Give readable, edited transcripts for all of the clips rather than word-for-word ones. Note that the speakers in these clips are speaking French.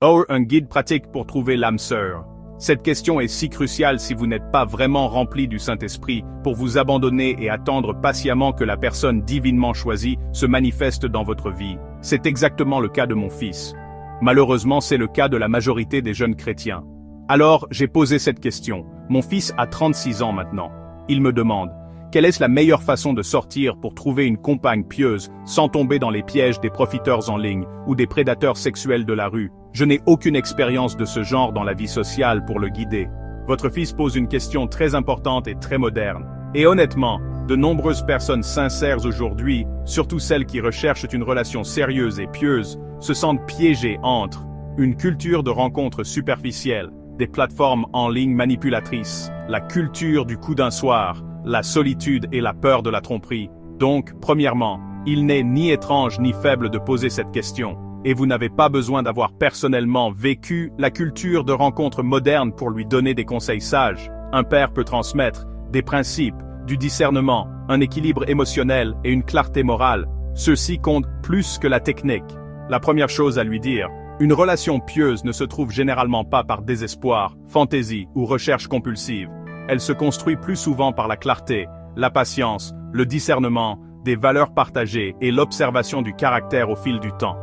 Or, un guide pratique pour trouver l'âme sœur. Cette question est si cruciale si vous n'êtes pas vraiment rempli du Saint-Esprit pour vous abandonner et attendre patiemment que la personne divinement choisie se manifeste dans votre vie. C'est exactement le cas de mon fils. Malheureusement, c'est le cas de la majorité des jeunes chrétiens. Alors, j'ai posé cette question. Mon fils a 36 ans maintenant. Il me demande, quelle est la meilleure façon de sortir pour trouver une compagne pieuse sans tomber dans les pièges des profiteurs en ligne ou des prédateurs sexuels de la rue? Je n'ai aucune expérience de ce genre dans la vie sociale pour le guider. Votre fils pose une question très importante et très moderne. Et honnêtement, de nombreuses personnes sincères aujourd'hui, surtout celles qui recherchent une relation sérieuse et pieuse, se sentent piégées entre une culture de rencontres superficielles, des plateformes en ligne manipulatrices, la culture du coup d'un soir, la solitude et la peur de la tromperie. Donc, premièrement, il n'est ni étrange ni faible de poser cette question. Et vous n'avez pas besoin d'avoir personnellement vécu la culture de rencontres modernes pour lui donner des conseils sages. Un père peut transmettre des principes, du discernement, un équilibre émotionnel et une clarté morale. Ceux-ci comptent plus que la technique. La première chose à lui dire, une relation pieuse ne se trouve généralement pas par désespoir, fantaisie ou recherche compulsive. Elle se construit plus souvent par la clarté, la patience, le discernement, des valeurs partagées et l'observation du caractère au fil du temps.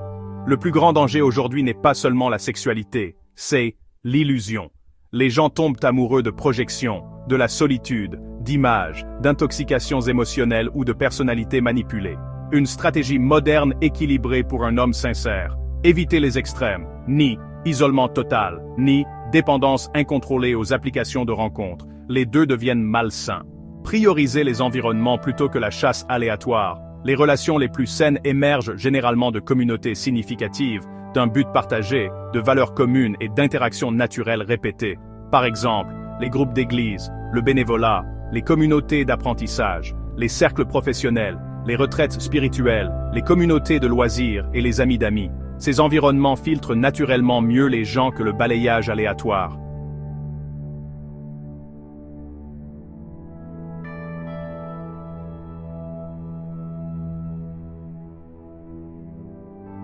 Le plus grand danger aujourd'hui n'est pas seulement la sexualité, c'est l'illusion. Les gens tombent amoureux de projections, de la solitude, d'images, d'intoxications émotionnelles ou de personnalités manipulées. Une stratégie moderne équilibrée pour un homme sincère. Évitez les extrêmes, ni isolement total, ni dépendance incontrôlée aux applications de rencontres. Les deux deviennent malsains. Priorisez les environnements plutôt que la chasse aléatoire. Les relations les plus saines émergent généralement de communautés significatives, d'un but partagé, de valeurs communes et d'interactions naturelles répétées. Par exemple, les groupes d'église, le bénévolat, les communautés d'apprentissage, les cercles professionnels, les retraites spirituelles, les communautés de loisirs et les amis d'amis. Ces environnements filtrent naturellement mieux les gens que le balayage aléatoire.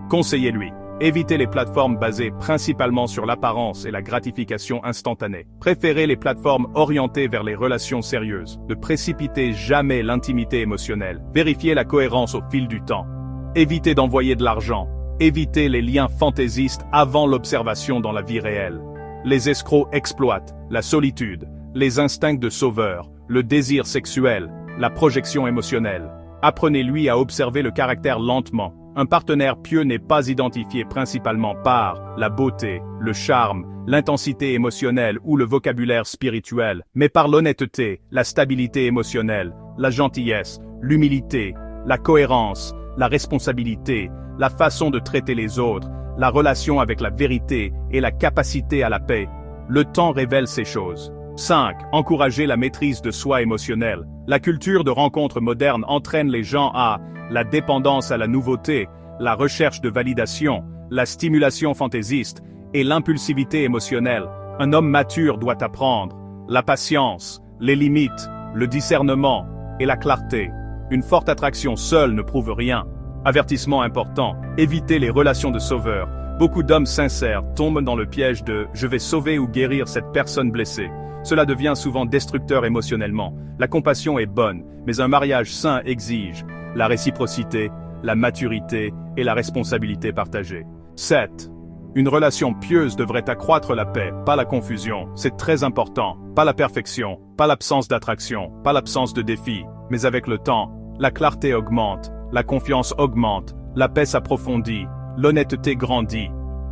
Conseillez-lui. Évitez les plateformes basées principalement sur l'apparence et la gratification instantanée. Préférez les plateformes orientées vers les relations sérieuses. Ne précipitez jamais l'intimité émotionnelle. Vérifiez la cohérence au fil du temps. Évitez d'envoyer de l'argent. Évitez les liens fantaisistes avant l'observation dans la vie réelle. Les escrocs exploitent la solitude, les instincts de sauveur, le désir sexuel, la projection émotionnelle. Apprenez-lui à observer le caractère lentement. Un partenaire pieux n'est pas identifié principalement par la beauté, le charme, l'intensité émotionnelle ou le vocabulaire spirituel, mais par l'honnêteté, la stabilité émotionnelle, la gentillesse, l'humilité, la cohérence, la responsabilité, la façon de traiter les autres, la relation avec la vérité et la capacité à la paix. Le temps révèle ces choses. 5. Encourager la maîtrise de soi émotionnelle. La culture de rencontres modernes entraîne les gens à la dépendance à la nouveauté, la recherche de validation, la stimulation fantaisiste et l'impulsivité émotionnelle. Un homme mature doit apprendre la patience, les limites, le discernement et la clarté. Une forte attraction seule ne prouve rien. Avertissement important, évitez les relations de sauveur. Beaucoup d'hommes sincères tombent dans le piège de « je vais sauver ou guérir cette personne blessée ». Cela devient souvent destructeur émotionnellement. La compassion est bonne, mais un mariage sain exige la réciprocité, la maturité et la responsabilité partagée. 7. Une relation pieuse devrait accroître la paix, pas la confusion. C'est très important. Pas la perfection, pas l'absence d'attraction, pas l'absence de défi. Mais avec le temps, la clarté augmente, la confiance augmente, la paix s'approfondit, l'honnêteté grandit,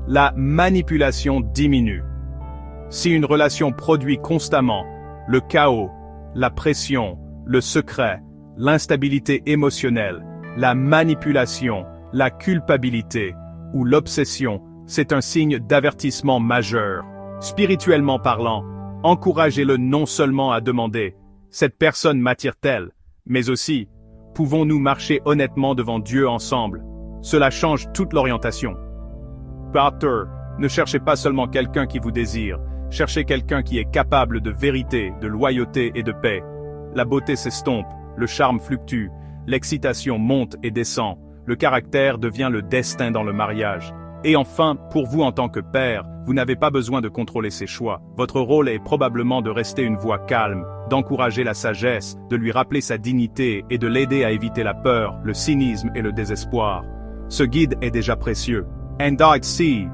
la manipulation diminue. Si une relation produit constamment le chaos, la pression, le secret, l'instabilité émotionnelle, la manipulation, la culpabilité ou l'obsession, c'est un signe d'avertissement majeur. Spirituellement parlant, encouragez-le non seulement à demander « cette personne m'attire-t-elle ?» mais aussi « pouvons-nous marcher honnêtement devant Dieu ensemble ?» Cela change toute l'orientation. Partner, ne cherchez pas seulement quelqu'un qui vous désire, cherchez quelqu'un qui est capable de vérité, de loyauté et de paix. La beauté s'estompe, le charme fluctue, l'excitation monte et descend, le caractère devient le destin dans le mariage. Et enfin, pour vous en tant que père, vous n'avez pas besoin de contrôler ses choix. Votre rôle est probablement de rester une voix calme, d'encourager la sagesse, de lui rappeler sa dignité et de l'aider à éviter la peur, le cynisme et le désespoir. Ce guide est déjà précieux. And I see.